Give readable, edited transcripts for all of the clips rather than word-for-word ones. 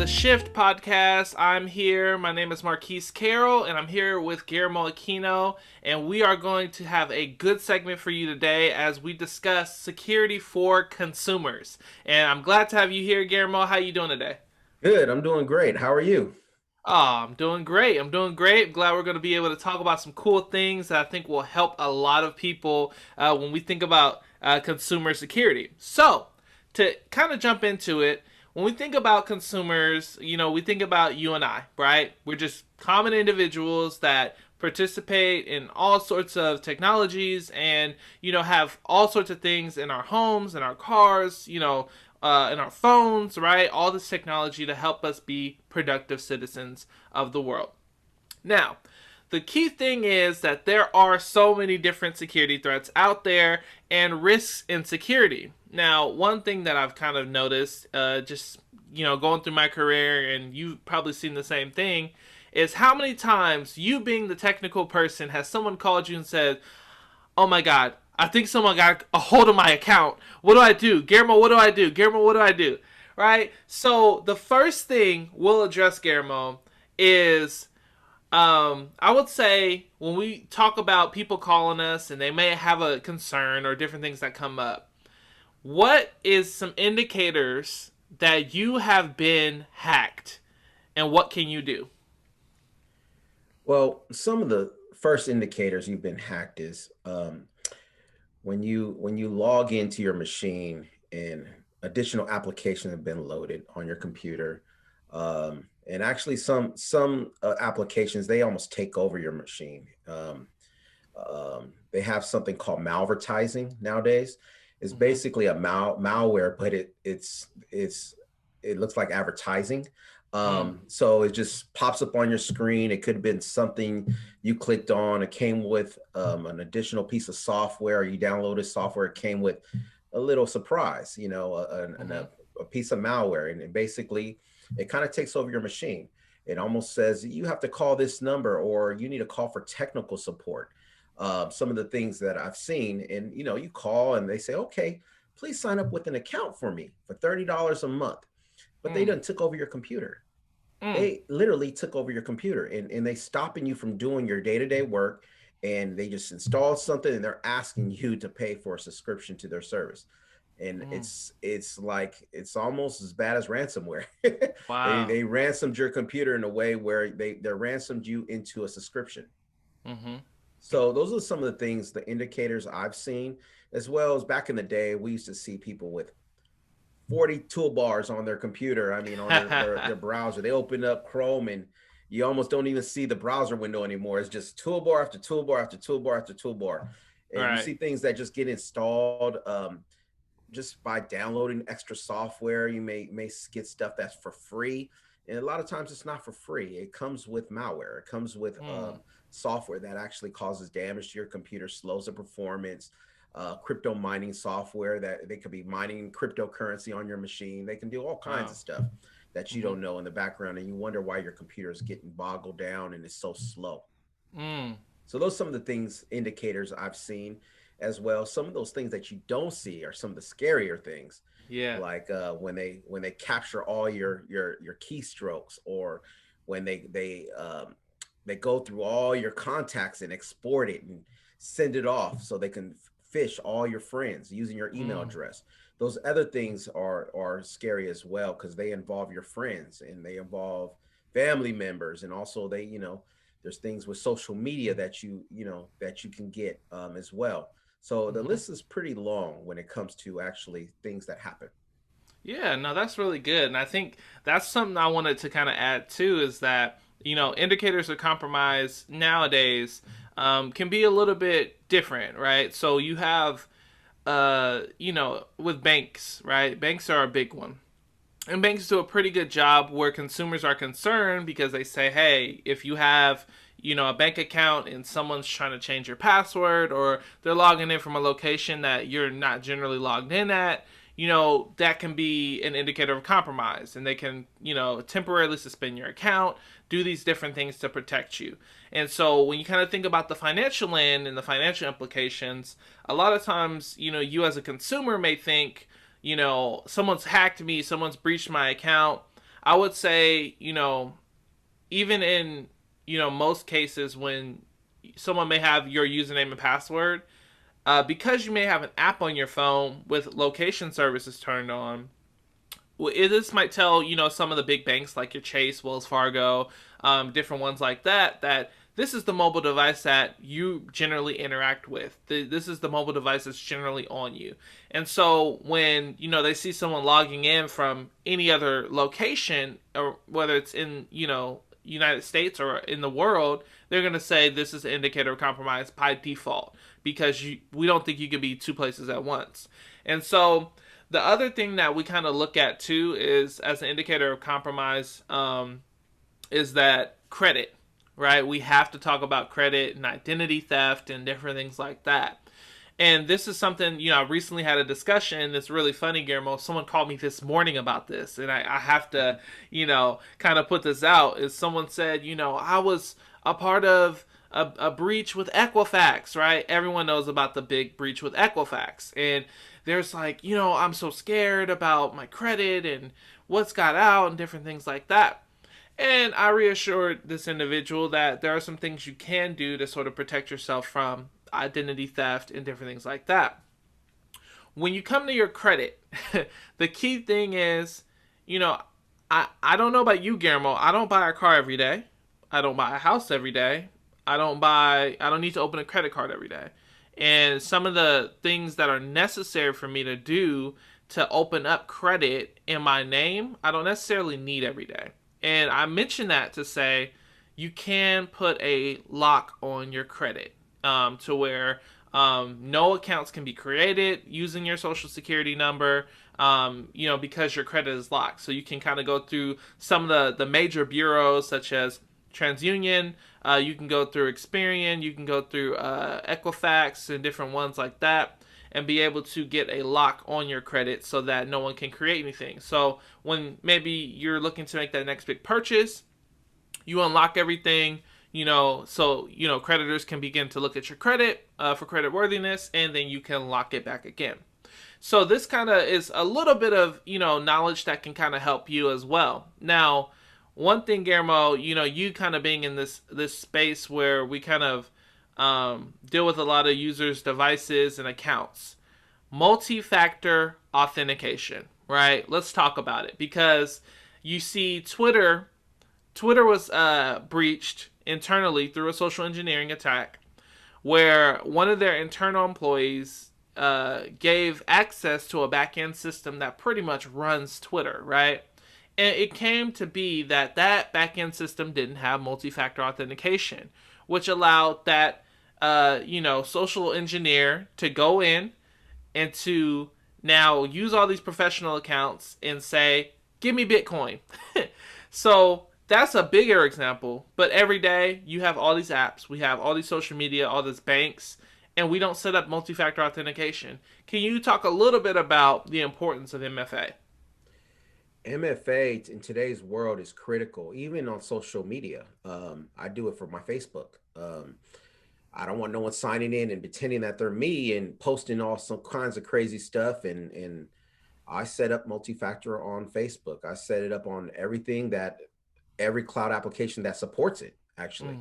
the Shift podcast. I'm here. My name is Marquise Carroll, and I'm here with Guillermo Aquino, and we are going to have a good segment for you today as we discuss security for consumers. And I'm glad to have you here, Guillermo. How you doing today? Good. I'm doing great. How are you? Oh, I'm doing great. I'm doing great. Glad we're going to be able to talk about some cool things that I think will help a lot of people when we think about consumer security. So, to kind of jump into it, when we think about consumers, we think about you and I, right? We're just common individuals that participate in all sorts of technologies and, have all sorts of things in our homes, in our cars, in our phones, right? All this technology to help us be productive citizens of the world. Now, the key thing is that there are so many different security threats out there and risks in security. Now, one thing that I've kind of noticed, just going through my career, and you've probably seen the same thing, is how many times you, being the technical person, has someone called you and said, "Oh my God, I think someone got a hold of my account. What do I do? Guillermo, what do I do? Guillermo, what do I do?" Right? So the first thing we'll address, Guillermo, is I would say when we talk about people calling us and they may have a concern or different things that come up, what is some indicators that you have been hacked and what can you do? Well, some of the first indicators you've been hacked is when you log into your machine and additional applications have been loaded on your computer. And actually, some applications they almost take over your machine. They have something called malvertising nowadays. It's Mm-hmm. basically a malware, but it looks like advertising. Mm. So it just pops up on your screen. It could have been something you clicked on. It came with an additional piece of software. You downloaded software. It came with a little surprise, Mm-hmm. a piece of malware, and basically it kind of takes over your machine. It almost says you have to call this number or you need to call for technical support. Some of the things that I've seen, and you call and they say, okay, please sign up with an account for me for $30 a month, but they Mm. done took over your computer. Mm. They literally took over your computer and they stopping you from doing your day-to-day work, and they just installed something and they're asking you to pay for a subscription to their service. And Mm. it's like it's almost as bad as ransomware. they Wow. they ransomed your computer in a way where they ransomed you into a subscription. Mm-hmm. So those are some of the things, the indicators I've seen, as well as back in the day, we used to see people with 40 toolbars on their computer. I mean, on their browser. They open up Chrome and you almost don't even see the browser window anymore. It's just toolbar after toolbar after toolbar after toolbar. And you Right. see things that just get installed just by downloading extra software. You may get stuff that's for free. And a lot of times it's not for free. It comes with malware. It comes with Mm. software that actually causes damage to your computer, slows the performance, crypto mining software that they could be mining cryptocurrency on your machine. They can do all kinds Wow. of stuff that you Mm-hmm. don't know in the background, and you wonder why your computer is getting boggled down and it's so slow. Mm. So those are some of the things, indicators I've seen as well. Some of those things that you don't see are some of the scarier things, Yeah. like when they capture all your keystrokes, or when they go through all your contacts and export it and send it off so they can fish all your friends using your email Mm. address. Those other things are scary as well because they involve your friends and they involve family members, and also there's things with social media that you can get as well. So the Mm-hmm. list is pretty long when it comes to actually things that happen. Yeah, no, that's really good. And I think that's something I wanted to kind of add too is that, indicators of compromise nowadays can be a little bit different, right? So you have, with banks, right? Banks are a big one. And banks do a pretty good job where consumers are concerned because they say, hey, if you have a bank account and someone's trying to change your password or they're logging in from a location that you're not generally logged in at, that can be an indicator of compromise and they can, temporarily suspend your account, do these different things to protect you. And so when you kind of think about the financial end and the financial implications, a lot of times, you as a consumer may think, someone's hacked me, someone's breached my account. I would say, even in, most cases when someone may have your username and password, because you may have an app on your phone with location services turned on, this might tell some of the big banks like your Chase, Wells Fargo, different ones like that, that this is the mobile device that you generally interact with. This is the mobile device that's generally on you. And so when they see someone logging in from any other location, or whether it's in United States or in the world, they're going to say this is an indicator of compromise by default, because we don't think you can be two places at once. And so the other thing that we kind of look at too is, as an indicator of compromise, is that credit, right? We have to talk about credit and identity theft and different things like that. And this is something, I recently had a discussion that's really funny, Guillermo. Someone called me this morning about this, and I have to, kind of put this out. Is someone said, I was a part of a breach with Equifax, right? Everyone knows about the big breach with Equifax. And there's like, I'm so scared about my credit and what's got out and different things like that. And I reassured this individual that there are some things you can do to sort of protect yourself from identity theft and different things like that. When you come to your credit, the key thing is, I don't know about you, Guillermo. I don't buy a car every day. I don't buy a house every day. I don't need to open a credit card every day. And some of the things that are necessary for me to do to open up credit in my name, I don't necessarily need every day. And I mention that to say you can put a lock on your credit, to where no accounts can be created using your social security number, because your credit is locked. So you can kind of go through some of the major bureaus such as TransUnion, you can go through Experian, you can go through Equifax and different ones like that, and be able to get a lock on your credit so that no one can create anything. So when maybe you're looking to make that next big purchase, you unlock everything, so creditors can begin to look at your credit for credit worthiness, and then you can lock it back again. So this kind of is a little bit of knowledge that can kind of help you as well. Now, one thing, Guillermo, you kind of being in this space where we kind of deal with a lot of users' devices and accounts. Multi-factor authentication, right? Let's talk about it, because you see Twitter was breached internally through a social engineering attack, where one of their internal employees gave access to a back-end system that pretty much runs Twitter, right? And it came to be that back-end system didn't have multi-factor authentication, which allowed that social engineer to go in and to now use all these professional accounts and say, give me Bitcoin. So that's a bigger example. But every day you have all these apps, we have all these social media, all these banks, and we don't set up multi-factor authentication. Can you talk a little bit about the importance of MFA? MFA in today's world is critical, even on social media. I do it for my Facebook. I don't want no one signing in and pretending that they're me and posting all some kinds of crazy stuff. And I set up multi-factor on Facebook. I set it up on every cloud application that supports it, actually.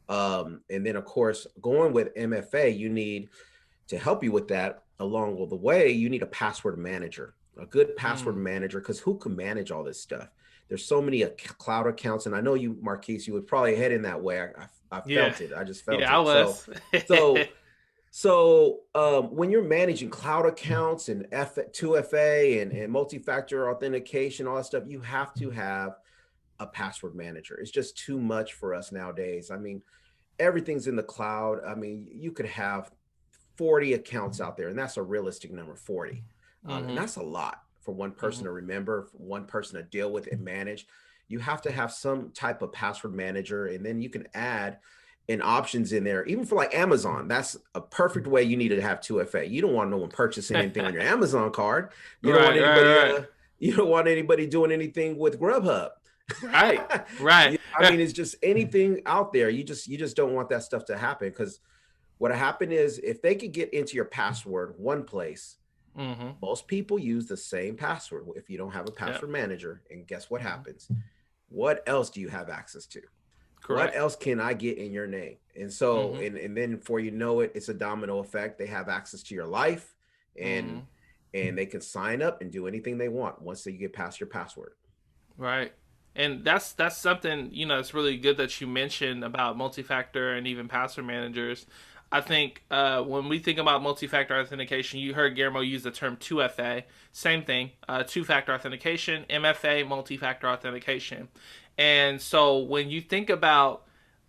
And then, of course, going with MFA, you need to help you with that. Along with the way, you need a password manager, a good password manager, because who can manage all this stuff? There's so many cloud accounts, and I know you, Marquise, you would probably head in that way. I felt it. I just felt it. I was. So when you're managing cloud accounts and 2FA and multi-factor authentication, all that stuff, you have to have a password manager. It's just too much for us nowadays. I mean, everything's in the cloud. I mean, you could have 40 accounts out there, and that's a realistic number, 40. And that's a lot for one person to remember, for one person to deal with and manage. You have to have some type of password manager, and then you can add in options in there, even for like Amazon. That's a perfect way. You need to have 2FA. You don't want no one purchasing anything on your Amazon card. You don't want anybody. You don't want anybody doing anything with Grubhub. Right. I mean, it's just anything out there. You just don't want that stuff to happen, because what'll happen is if they could get into your password one place, Mm-hmm. Most people use the same password if you don't have a Yep. password manager. And guess what Mm-hmm. happens? What else do you have access to? What Correct. else can I get in your name? And so, Mm-hmm. and then before you know it, it's a domino effect. They have access to your life, and Mm-hmm. they can sign up and do anything they want once they get past your password. Right. And that's something, it's really good that you mentioned about multi-factor and even password managers. I think when we think about multi-factor authentication, you heard Guillermo use the term 2FA. Same thing, two-factor authentication, MFA, multi-factor authentication. And so when you think about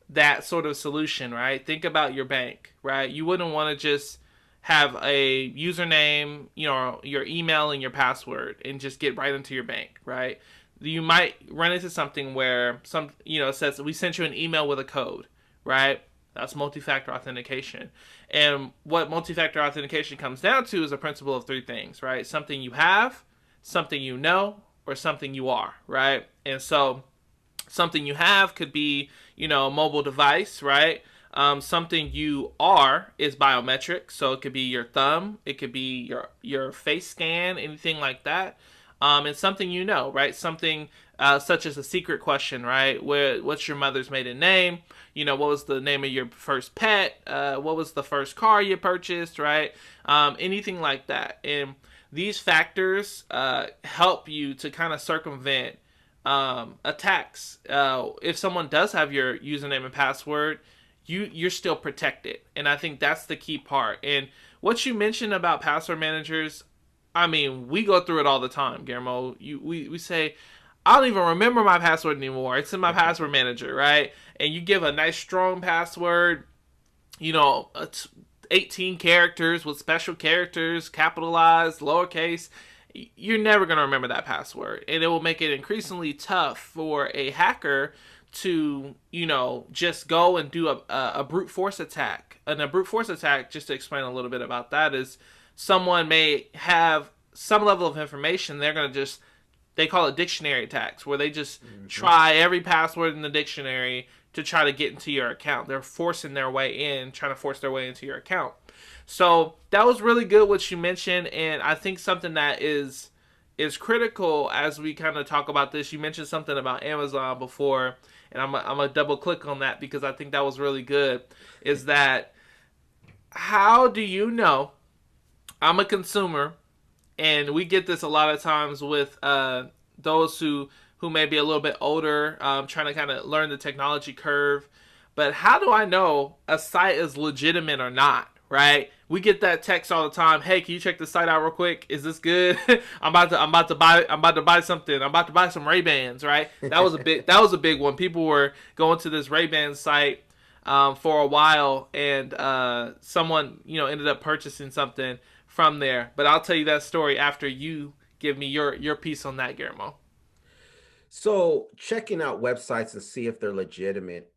that sort of solution, right? Think about your bank, right? You wouldn't want to just have a username, your email and your password and just get right into your bank, right? You might run into something where it says we sent you an email with a code, right? That's multi-factor authentication. And what multi-factor authentication comes down to is a principle of three things, right? Something you have, something you know, or something you are, right? And so something you have could be, a mobile device, right? Something you are is biometric, so it could be your thumb, it could be your face scan, anything like that. And something right? Something such as a secret question, right? What's your mother's maiden name? What was the name of your first pet? What was the first car you purchased, right? Anything like that. And these factors help you to kind of circumvent attacks. If someone does have your username and password, you're still protected, and I think that's the key part. And what you mentioned about password managers, I mean, we go through it all the time, Guillermo. We say, I don't even remember my password anymore. It's in my password manager, right? And you give a nice strong password, you know, 18 characters with special characters, capitalized, lowercase. You're never going to remember that password. And it will make it increasingly tough for a hacker to, just go and do a brute force attack. And a brute force attack, just to explain a little bit about that, is someone may have some level of information. They're going to just, they call it dictionary attacks, where they just Mm-hmm. try every password in the dictionary to try to get into your account. They're forcing their way in, trying to force their way into your account. So that was really good what you mentioned, and I think something that is critical as we kind of talk about this. You mentioned something about Amazon before, and I'm gonna double click on that because I think that was really good. Is that how do you know? I'm a consumer, and we get this a lot of times with those who may be a little bit older, trying to kind of learn the technology curve. But how do I know a site is legitimate or not? Right? We get that text all the time. Hey, can you check the site out real quick? Is this good? I'm about to buy something. I'm about to buy some Ray Bans. Right? That was a big one. People were going to this Ray Ban site for a while, and someone ended up purchasing something from there. But I'll tell you that story after you give me your piece on that, Guillermo. So checking out websites and see if they're legitimate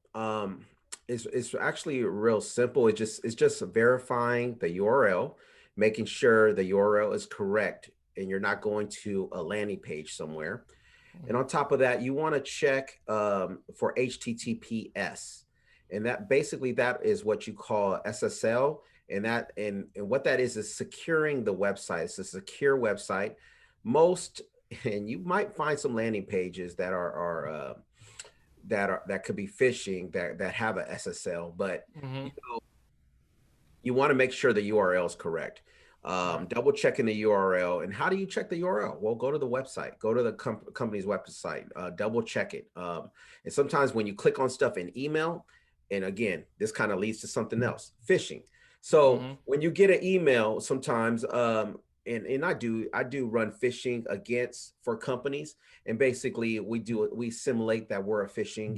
is actually real simple. It's just verifying the URL, making sure the URL is correct, and you're not going to a landing page somewhere. And Mm-hmm. on top of that, you want to check for HTTPS, and that is what you call SSL. And what that is securing the website. It's a secure website. Most and you might find some landing pages that could be phishing that have a SSL, but Mm-hmm. you know, you want to make sure the URL is correct. Right. Double checking the URL. And how do you check the URL? Well, go to the website, go to the company's website, double check it. And sometimes when you click on stuff in email, and again, this kind of leads to something else, phishing. So Mm-hmm. when you get an email, sometimes, and I do run phishing against for companies, and basically we simulate that we're a phishing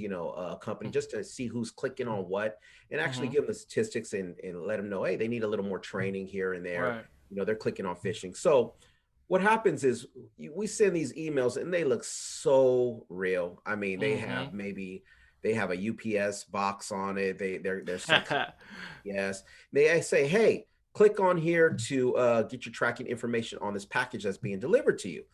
company just to see who's clicking on what, and actually Mm-hmm. give them the statistics and let them know, hey, they need a little more training here and there. Right. They're clicking on phishing. So what happens is we send these emails and they look so real. I mean, Mm-hmm. they have a UPS box on it. They're some kind of yes. They say, hey, click on here to get your tracking information on this package that's being delivered to you.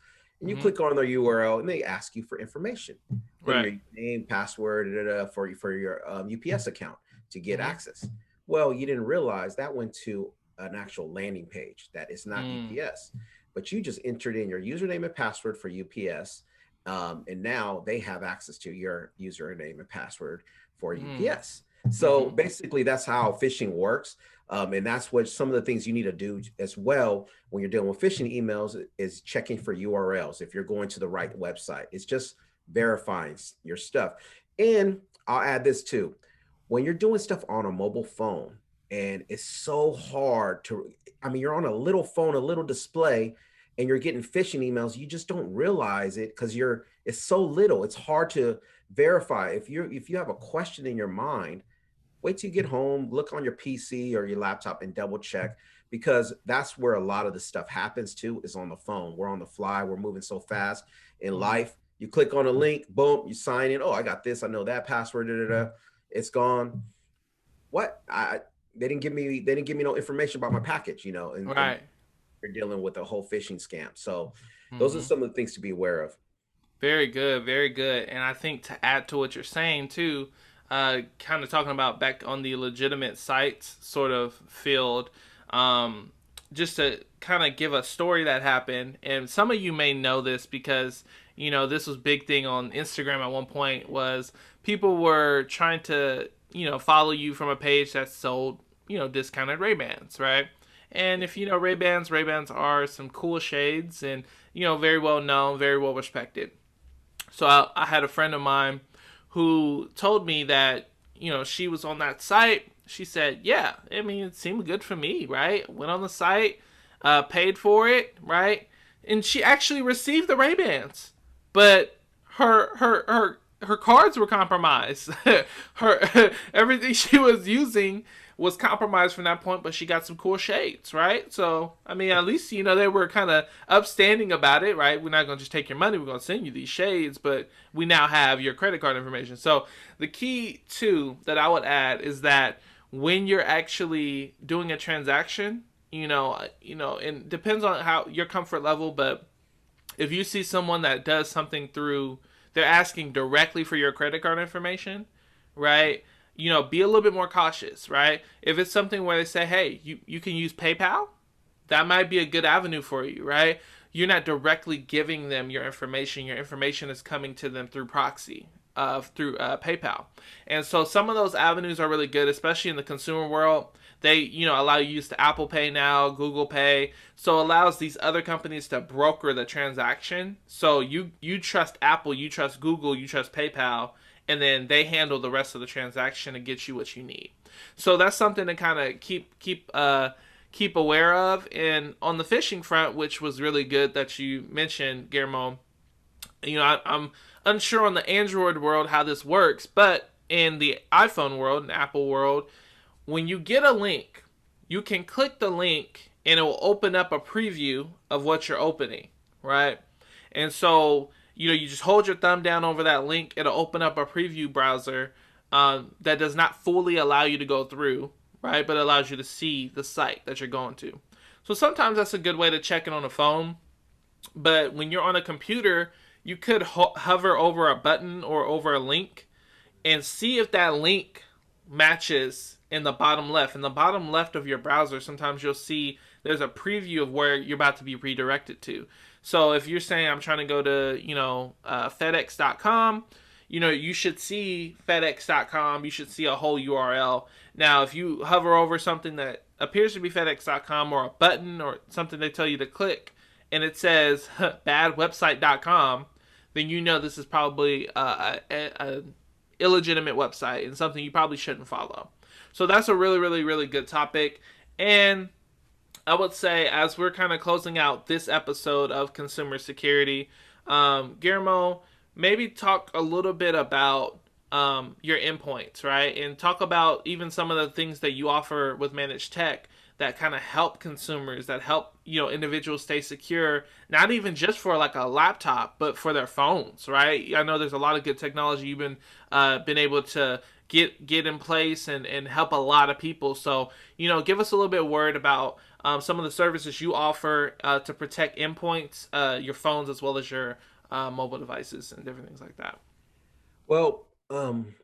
And you Mm-hmm. click on their URL and they ask you for information. Put in Right. your name, password, for your UPS account to get Mm-hmm. access. Well, you didn't realize that went to an actual landing page that is not Mm, UPS, but you just entered in your username and password for UPS, and now they have access to your username and password for mm, UPS. So mm-hmm, basically, that's how phishing works. And that's what some of the things you need to do as well when you're dealing with phishing emails is checking for URLs if you're going to the right website. It's just verifying your stuff. And I'll add this too. When you're doing stuff on a mobile phone, and it's so hard to, I mean, you're on a little phone, a little display, and you're getting phishing emails, you just don't realize it because it's so little. It's hard to verify. If you have a question in your mind, wait till you get home, look on your PC or your laptop and double check, because that's where a lot of the stuff happens too, is on the phone. We're on the fly, we're moving so fast in mm-hmm. life. You click on a link, boom, you sign in. Oh, I got this, I know that password, da, da, da. It's gone. What? They didn't give me no information about my package, and Right. you're dealing with a whole phishing scam. So those are Mm-hmm. some of the things to be aware of. Very good, very good. And I think to add to what you're saying too, kind of talking about back on the legitimate sites sort of field, um, just to kind of give a story that happened. And some of you may know this because this was big thing on Instagram at one point was people were trying to follow you from a page that sold discounted Ray Bans, right? And if you know Ray Bans are some cool shades and very well known, very well respected. So I had a friend of mine who told me that she was on that site. She said, "Yeah, I mean it seemed good for me, right? Went on the site, paid for it, right? And she actually received the Ray Bans, but her cards were compromised. Her everything she was using was compromised from that point, but she got some cool shades, right? So, I mean, at least, they were kind of upstanding about it, right? We're not going to just take your money. We're going to send you these shades, but we now have your credit card information. So, the key, too, that I would add is that when you're actually doing a transaction, and depends on how your comfort level, but if you see someone that does something through, they're asking directly for your credit card information, right? Be a little bit more cautious, right? If it's something where they say, hey, you can use PayPal, that might be a good avenue for you, right? You're not directly giving them your information. Your information is coming to them through proxy, through PayPal. And so some of those avenues are really good, especially in the consumer world. They, allow you to use the Apple Pay now, Google Pay. So it allows these other companies to broker the transaction. So you trust Apple, you trust Google, you trust PayPal, and then they handle the rest of the transaction and get you what you need. So that's something to kind of keep aware of. And on the phishing front, which was really good that you mentioned, Guillermo, I'm unsure on the Android world how this works, but in the iPhone world and Apple world, when you get a link, you can click the link and it will open up a preview of what you're opening, right? And so, you just hold your thumb down over that link, it'll open up a preview browser that does not fully allow you to go through, right? But allows you to see the site that you're going to. So sometimes that's a good way to check it on a phone. But when you're on a computer, you could hover over a button or over a link and see if that link matches in the bottom left. In the bottom left of your browser, sometimes you'll see there's a preview of where you're about to be redirected to. So if you're saying I'm trying to go to, FedEx.com, you should see FedEx.com. You should see a whole URL. Now, if you hover over something that appears to be FedEx.com or a button or something they tell you to click, and it says badwebsite.com, then this is probably a illegitimate website and something you probably shouldn't follow. So that's a really, really, really good topic. And I would say, as we're kind of closing out this episode of consumer security, Guillermo, maybe talk a little bit about your endpoints, right? And talk about even some of the things that you offer with ManagedTEK that kind of help consumers, that help individuals stay secure, not even just for like a laptop, but for their phones, right? I know there's a lot of good technology you've been able to get in place and help a lot of people. So give us a little bit of word about some of the services you offer to protect endpoints, your phones as well as your mobile devices and different things like that. Well,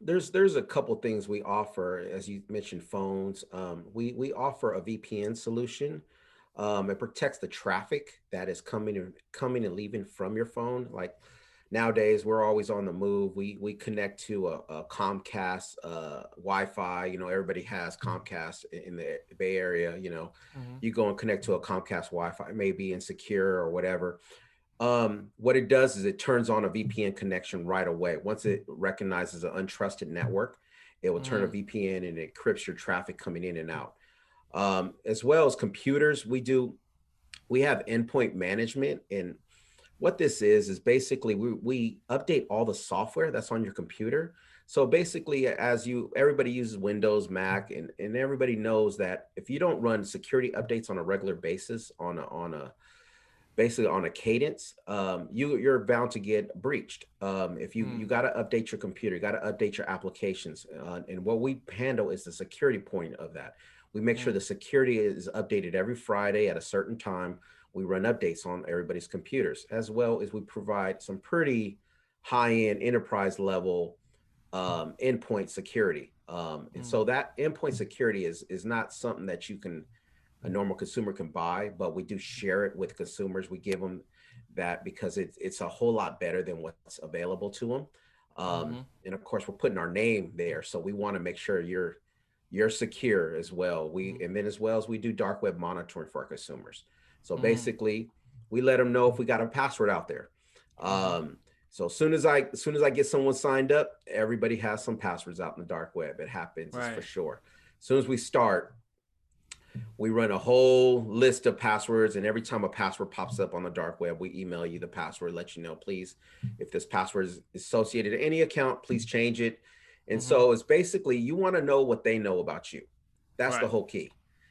There's a couple things we offer, as you mentioned, phones. We offer a VPN solution. It protects the traffic that is coming and leaving from your phone. Like nowadays, we're always on the move. We connect to a Comcast Wi-Fi. You know, everybody has Comcast in the Bay Area. You know, Mm-hmm. you go and connect to a Comcast Wi-Fi, it may be insecure or whatever. What it does is it turns on a VPN connection right away. Once it recognizes an untrusted network, it will turn a Mm-hmm. VPN and it encrypts your traffic coming in and out. As well as computers, we have endpoint management, and what this is basically we update all the software that's on your computer. So basically, as you everybody uses Windows, Mac, and everybody knows that if you don't run security updates on a regular basis on a basically on a cadence, you're bound to get breached. If you got to update your computer, you got to update your applications, and what we handle is the security point of that. We make sure Mm-hmm. the security is updated every Friday at a certain time. We run updates on everybody's computers, as well as we provide some pretty high-end enterprise level endpoint security. And Mm-hmm. so that endpoint security is not something that you can a normal consumer can buy, but we do share it with consumers. We give them that because it's a whole lot better than what's available to them. Mm-hmm. And of course, we're putting our name there, so we want to make sure you're secure as well. We and then as well as we do dark web monitoring for our consumers. So Mm-hmm. basically, we let them know if we got a password out there. Mm-hmm. So as soon as I get someone signed up, everybody has some passwords out in the dark web. It happens, it's for Right. sure. As soon as we start, we run a whole list of passwords, and every time a password pops up on the dark web, we email you the password, let you know, please, if this password is associated to any account, please change it. And Mm-hmm. so it's basically you want to know what they know about you. That's the Right. whole key.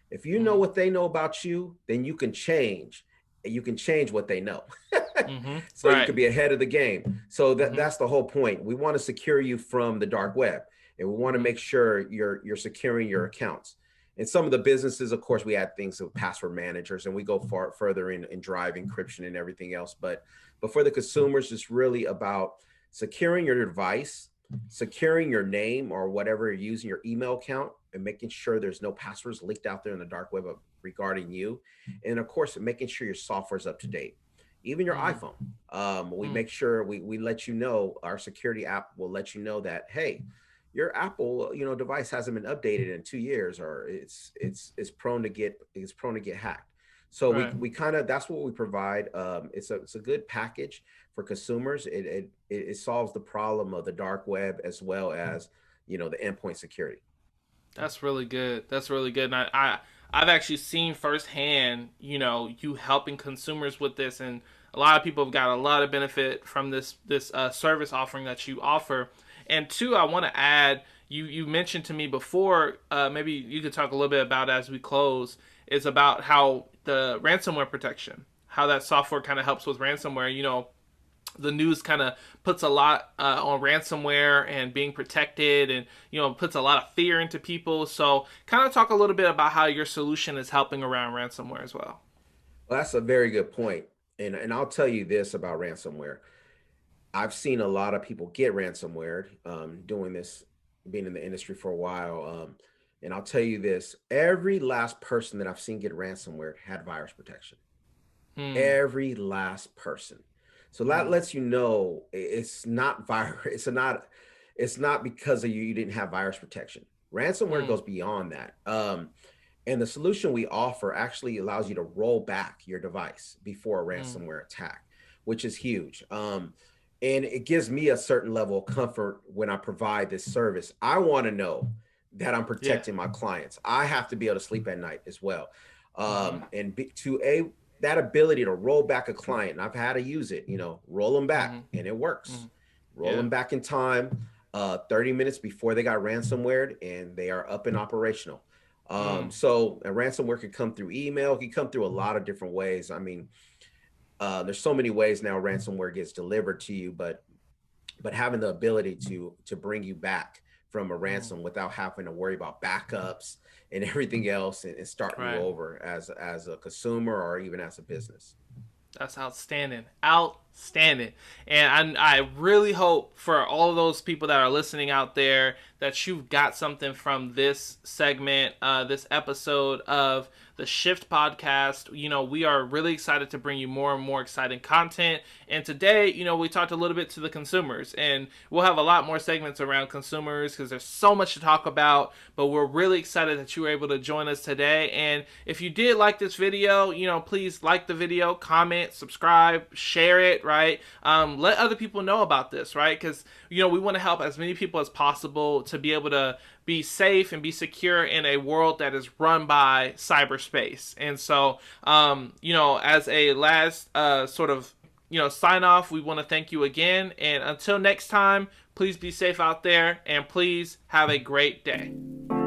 If you know Mm-hmm. what they know about you, then you can change what they know. Mm-hmm. So you Right. could be ahead of the game. So Mm-hmm. that's the whole point. We want to secure you from the dark web, and we want to Mm-hmm. make sure you're securing your accounts. In some of the businesses, of course, we add things with password managers, and we go further in drive encryption and everything else. But for the consumers, it's really about securing your device, securing your name or whatever you're using, your email account, and making sure there's no passwords leaked out there in the dark web regarding you. And of course, making sure your software is up to date. Even your Mm-hmm. iPhone, we make sure we let you know. Our security app will let you know that, hey, your Apple device hasn't been updated in 2 years, or it's prone to get hacked. So Right. we kind of that's what we provide. It's a good package for consumers. It solves the problem of the dark web as well as the endpoint security. That's really good. That's really good. And I've actually seen firsthand, you helping consumers with this, and a lot of people have got a lot of benefit from this service offering that you offer. And two, I want to add, you mentioned to me before, maybe you could talk a little bit about as we close, is about how the ransomware protection, how that software kind of helps with ransomware. The news kind of puts a lot on ransomware and being protected, and puts a lot of fear into people. So kind of talk a little bit about how your solution is helping around ransomware as well. Well, that's a very good point. And I'll tell you this about ransomware. I've seen a lot of people get ransomware doing this, being in the industry for a while. And I'll tell you this, every last person that I've seen get ransomware had virus protection. Hmm. Every last person. So that Hmm. lets you know it's not virus. It's not because of you didn't have virus protection. Ransomware Hmm. goes beyond that. And the solution we offer actually allows you to roll back your device before a Hmm. ransomware attack, which is huge. And it gives me a certain level of comfort when I provide this service. I want to know that I'm Yeah. protecting my clients. I have to be able to sleep at night as well. Hmm. And to that ability to roll back a client, and I've had to use it, roll them back, Hmm. and it Hmm. works. Roll Yeah. them back in time, 30 minutes before they got ransomware, and they are up and operational. Hmm. So a ransomware can come through email, it can come through a lot of different ways. I mean, there's so many ways now ransomware gets delivered to you, but having the ability to bring you back from a Hmm. ransom without having to worry about backups and everything else, and starting you Right. over as a consumer or even as a business. That's outstanding. Outstanding. And I really hope for all of those people that are listening out there that you've got something from this segment, this episode of the Shift podcast. You know, we are really excited to bring you more and more exciting content. And today, you know, we talked a little bit to the consumers, and we'll have a lot more segments around consumers because there's so much to talk about. But we're really excited that you were able to join us today. And if you did like this video, you know, please like the video, comment, subscribe, share it, right? Let other people know about this, right? Because, you know, we want to help as many people as possible to be able to be safe and be secure in a world that is run by cyberspace. And so, you know, as a last sort of, you know, sign off, we want to thank you again. And until next time, please be safe out there and please have a great day.